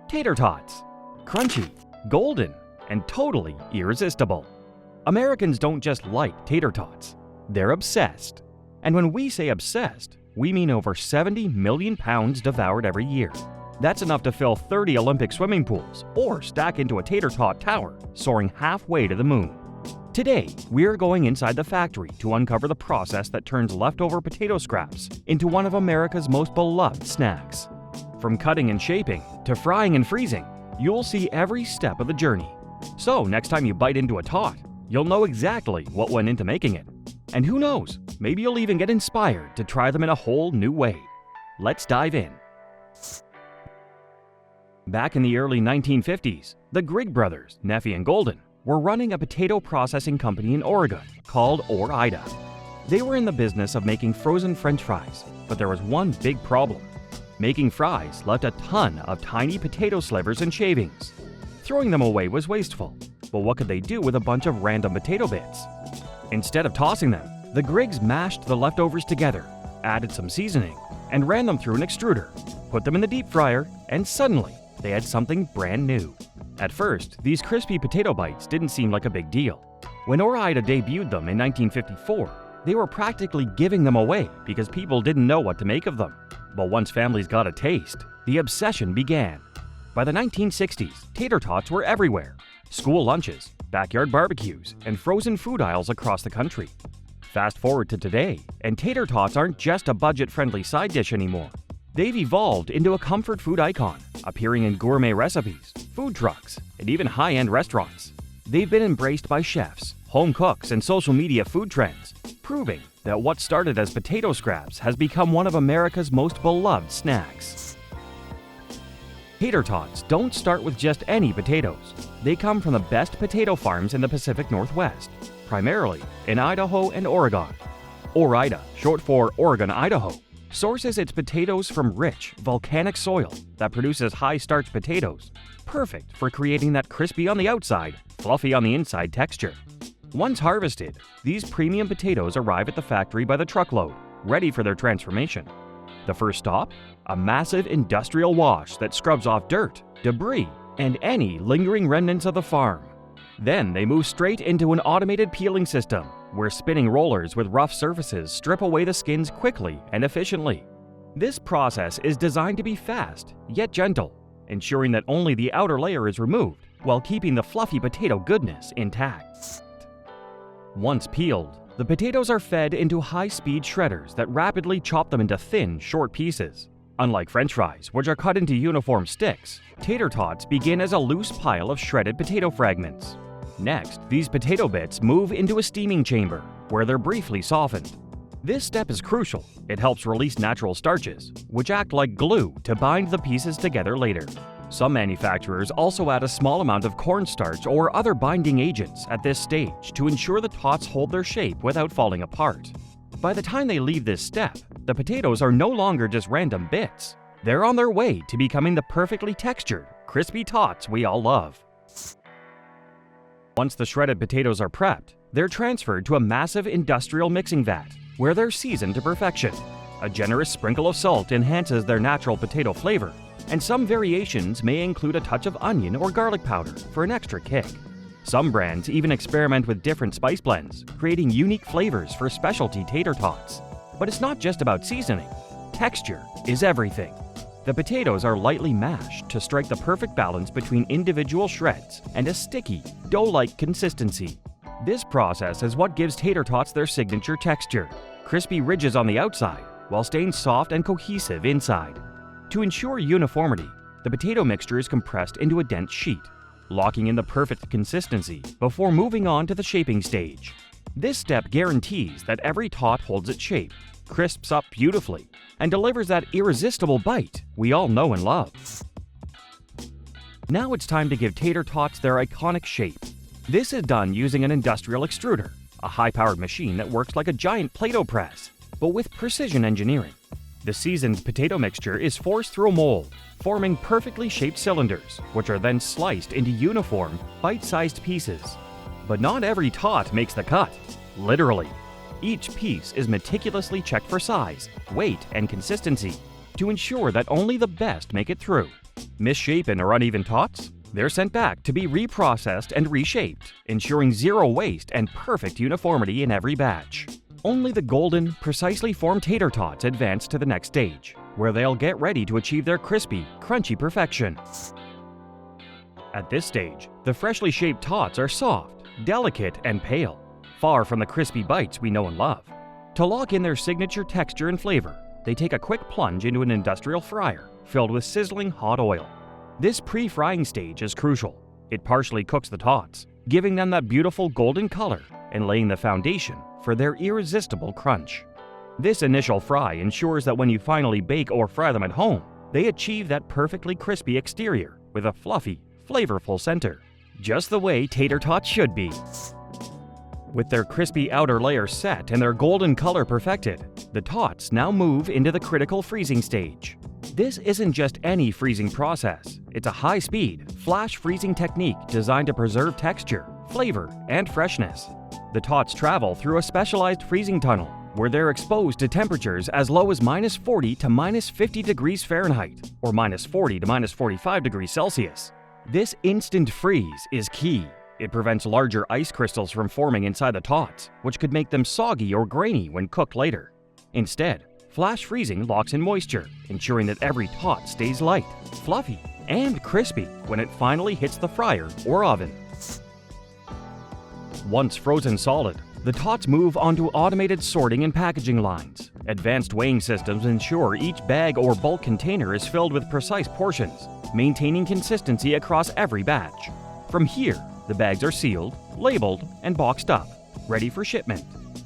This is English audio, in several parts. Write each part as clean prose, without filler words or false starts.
Tater Tots. Crunchy, golden, and totally irresistible. Americans don't just like tater tots, they're obsessed. And when we say obsessed, we mean over 70 million pounds devoured every year. That's enough to fill 30 Olympic swimming pools or stack into a tater tot tower soaring halfway to the moon. Today, we're going inside the factory to uncover the process that turns leftover potato scraps into one of America's most beloved snacks. From cutting and shaping to frying and freezing, you'll see every step of the journey. So next time you bite into a tot, you'll know exactly what went into making it. And who knows, maybe you'll even get inspired to try them in a whole new way. Let's dive in. Back in the early 1950s, the Grigg brothers, Neffy and Golden, were running a potato processing company in Oregon called Ore-Ida. They were in the business of making frozen French fries, but there was one big problem. Making fries left a ton of tiny potato slivers and shavings. Throwing them away was wasteful, but what could they do with a bunch of random potato bits? Instead of tossing them, the Griggs mashed the leftovers together, added some seasoning, and ran them through an extruder, put them in the deep fryer, and suddenly they had something brand new. At first, these crispy potato bites didn't seem like a big deal. When Ore-Ida debuted them in 1954, they were practically giving them away because people didn't know what to make of them. But once families got a taste, the obsession began. By the 1960s, tater tots were everywhere. School lunches, backyard barbecues, and frozen food aisles across the country. Fast forward to today, and tater tots aren't just a budget-friendly side dish anymore. They've evolved into a comfort food icon, appearing in gourmet recipes, food trucks, and even high-end restaurants. They've been embraced by chefs, home cooks, and social media food trends, proving that what started as potato scraps has become one of America's most beloved snacks. Tater tots don't start with just any potatoes. They come from the best potato farms in the Pacific Northwest, primarily in Idaho and Oregon. Ore-Ida, short for Oregon, Idaho, sources its potatoes from rich, volcanic soil that produces high-starch potatoes, perfect for creating that crispy on the outside, fluffy on the inside texture. Once harvested, these premium potatoes arrive at the factory by the truckload, ready for their transformation. The first stop? A massive industrial wash that scrubs off dirt, debris, and any lingering remnants of the farm. Then they move straight into an automated peeling system, where spinning rollers with rough surfaces strip away the skins quickly and efficiently. This process is designed to be fast, yet gentle, ensuring that only the outer layer is removed, while keeping the fluffy potato goodness intact. Once peeled, the potatoes are fed into high-speed shredders that rapidly chop them into thin, short pieces. Unlike French fries, which are cut into uniform sticks, tater tots begin as a loose pile of shredded potato fragments. Next, these potato bits move into a steaming chamber, where they're briefly softened. This step is crucial. It helps release natural starches, which act like glue to bind the pieces together later. Some manufacturers also add a small amount of cornstarch or other binding agents at this stage to ensure the tots hold their shape without falling apart. By the time they leave this step, the potatoes are no longer just random bits. They're on their way to becoming the perfectly textured, crispy tots we all love. Once the shredded potatoes are prepped, they're transferred to a massive industrial mixing vat, where they're seasoned to perfection. A generous sprinkle of salt enhances their natural potato flavor, and some variations may include a touch of onion or garlic powder for an extra kick. Some brands even experiment with different spice blends, creating unique flavors for specialty tater tots. But it's not just about seasoning. Texture is everything. The potatoes are lightly mashed to strike the perfect balance between individual shreds and a sticky, dough-like consistency. This process is what gives tater tots their signature texture, crispy ridges on the outside, while staying soft and cohesive inside. To ensure uniformity, the potato mixture is compressed into a dense sheet, locking in the perfect consistency before moving on to the shaping stage. This step guarantees that every tot holds its shape, crisps up beautifully, and delivers that irresistible bite we all know and love. Now it's time to give tater tots their iconic shape. This is done using an industrial extruder, a high-powered machine that works like a giant Play-Doh press, but with precision engineering. The seasoned potato mixture is forced through a mold, forming perfectly shaped cylinders, which are then sliced into uniform, bite-sized pieces. But not every tot makes the cut, literally. Each piece is meticulously checked for size, weight, and consistency to ensure that only the best make it through. Misshapen or uneven tots? They're sent back to be reprocessed and reshaped, ensuring zero waste and perfect uniformity in every batch. Only the golden, precisely formed tater tots advance to the next stage, where they'll get ready to achieve their crispy, crunchy perfection. At this stage, the freshly shaped tots are soft, delicate, and pale, far from the crispy bites we know and love. To lock in their signature texture and flavor, they take a quick plunge into an industrial fryer filled with sizzling hot oil. This pre-frying stage is crucial. It partially cooks the tots, giving them that beautiful golden color and laying the foundation for their irresistible crunch. This initial fry ensures that when you finally bake or fry them at home, they achieve that perfectly crispy exterior with a fluffy, flavorful center, just the way tater tots should be. With their crispy outer layer set and their golden color perfected, the tots now move into the critical freezing stage. This isn't just any freezing process. It's a high-speed, flash freezing technique designed to preserve texture, flavor, and freshness. The tots travel through a specialized freezing tunnel where they're exposed to temperatures as low as -40 to -50 degrees Fahrenheit or -40 to -45 degrees Celsius. This instant freeze is key. It prevents larger ice crystals from forming inside the tots, which could make them soggy or grainy when cooked later. Instead, flash freezing locks in moisture, ensuring that every tot stays light, fluffy, and crispy when it finally hits the fryer or oven. Once frozen solid, the tots move onto automated sorting and packaging lines. Advanced weighing systems ensure each bag or bulk container is filled with precise portions, maintaining consistency across every batch. From here, the bags are sealed, labeled, and boxed up, ready for shipment.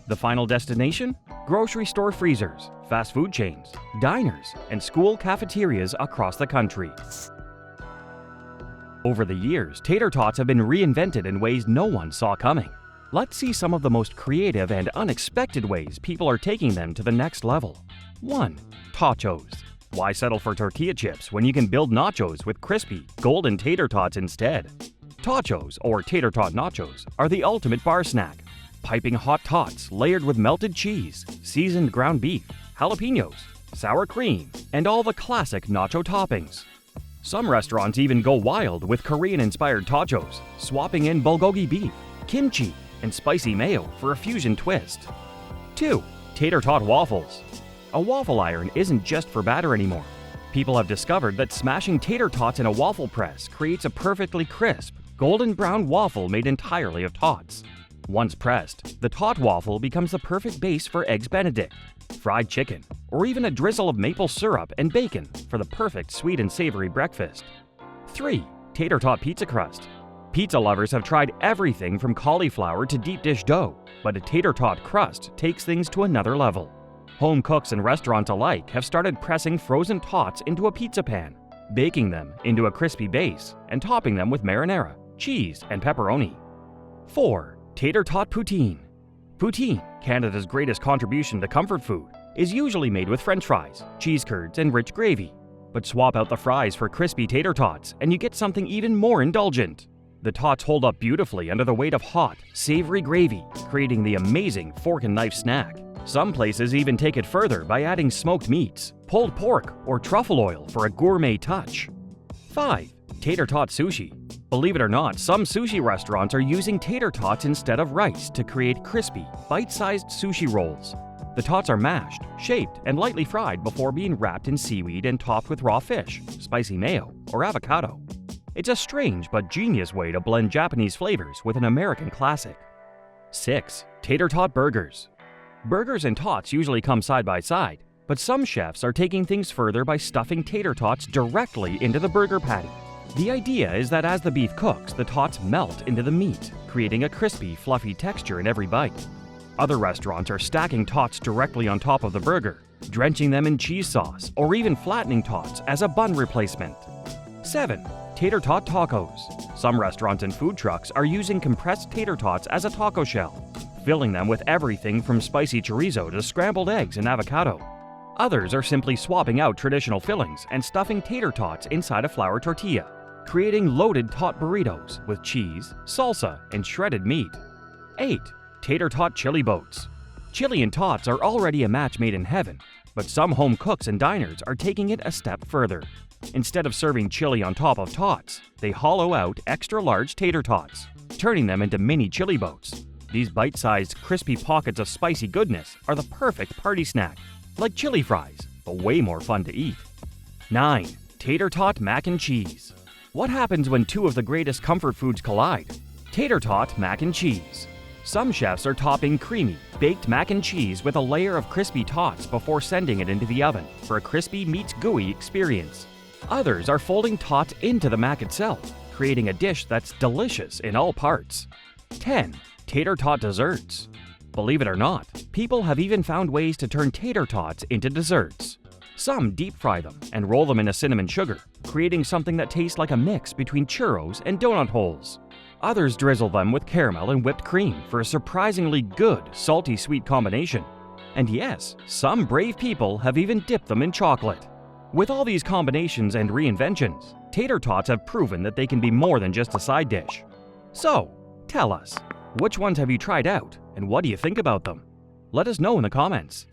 The final destination? Grocery store freezers, fast food chains, diners, and school cafeterias across the country. Over the years, tater tots have been reinvented in ways no one saw coming. Let's see some of the most creative and unexpected ways people are taking them to the next level. 1. Tachos. Why settle for tortilla chips when you can build nachos with crispy, golden tater tots instead? Tachos, or tater tot nachos, are the ultimate bar snack. Piping hot tots layered with melted cheese, seasoned ground beef, jalapenos, sour cream, and all the classic nacho toppings. Some restaurants even go wild with Korean-inspired tachos, swapping in bulgogi beef, kimchi, and spicy mayo for a fusion twist. 2. Tater tot waffles. A waffle iron isn't just for batter anymore. People have discovered that smashing tater tots in a waffle press creates a perfectly crisp, golden brown waffle made entirely of tots. Once pressed, the tot waffle becomes the perfect base for eggs Benedict, fried chicken, or even a drizzle of maple syrup and bacon for the perfect sweet and savory breakfast. 3. Tater tot pizza crust. Pizza lovers have tried everything from cauliflower to deep dish dough, but a tater tot crust takes things to another level. Home cooks and restaurants alike have started pressing frozen tots into a pizza pan, baking them into a crispy base, and topping them with marinara, cheese, and pepperoni. 4. Tater tot poutine. Poutine, Canada's greatest contribution to comfort food, is usually made with French fries, cheese curds, and rich gravy. But swap out the fries for crispy tater tots and you get something even more indulgent. The tots hold up beautifully under the weight of hot, savory gravy, creating the amazing fork and knife snack. Some places even take it further by adding smoked meats, pulled pork, or truffle oil for a gourmet touch. 5. Tater tot sushi. Believe it or not, some sushi restaurants are using tater tots instead of rice to create crispy, bite-sized sushi rolls. The tots are mashed, shaped, and lightly fried before being wrapped in seaweed and topped with raw fish, spicy mayo, or avocado. It's a strange but genius way to blend Japanese flavors with an American classic. 6. Tater tot burgers. Burgers and tots usually come side by side, but some chefs are taking things further by stuffing tater tots directly into the burger patty. The idea is that as the beef cooks, the tots melt into the meat, creating a crispy, fluffy texture in every bite. Other restaurants are stacking tots directly on top of the burger, drenching them in cheese sauce, or even flattening tots as a bun replacement. 7. Tater tot tacos. Some restaurants and food trucks are using compressed tater tots as a taco shell, filling them with everything from spicy chorizo to scrambled eggs and avocado. Others are simply swapping out traditional fillings and stuffing tater tots inside a flour tortilla, creating loaded tot burritos with cheese, salsa, and shredded meat. 8. Tater tot chili boats. Chili and tots are already a match made in heaven, But some home cooks and diners are taking it a step further. Instead of serving chili on top of tots, they hollow out extra-large tater tots, turning them into mini chili boats. These bite-sized, crispy pockets of spicy goodness are the perfect party snack, like chili fries, but way more fun to eat. 9. Tater Tot Mac and Cheese. What happens when two of the greatest comfort foods collide? Tater Tot Mac and Cheese. Some chefs are topping creamy, baked mac and cheese with a layer of crispy tots before sending it into the oven for a crispy meets gooey experience. Others are folding tots into the mac itself, creating a dish that's delicious in all parts. 10. Tater Tot Desserts. Believe it or not, people have even found ways to turn tater tots into desserts. Some deep fry them and roll them in a cinnamon sugar, creating something that tastes like a mix between churros and donut holes. Others drizzle them with caramel and whipped cream for a surprisingly good salty-sweet combination. And yes, some brave people have even dipped them in chocolate. With all these combinations and reinventions, tater tots have proven that they can be more than just a side dish. So, tell us, which ones have you tried out and what do you think about them? Let us know in the comments.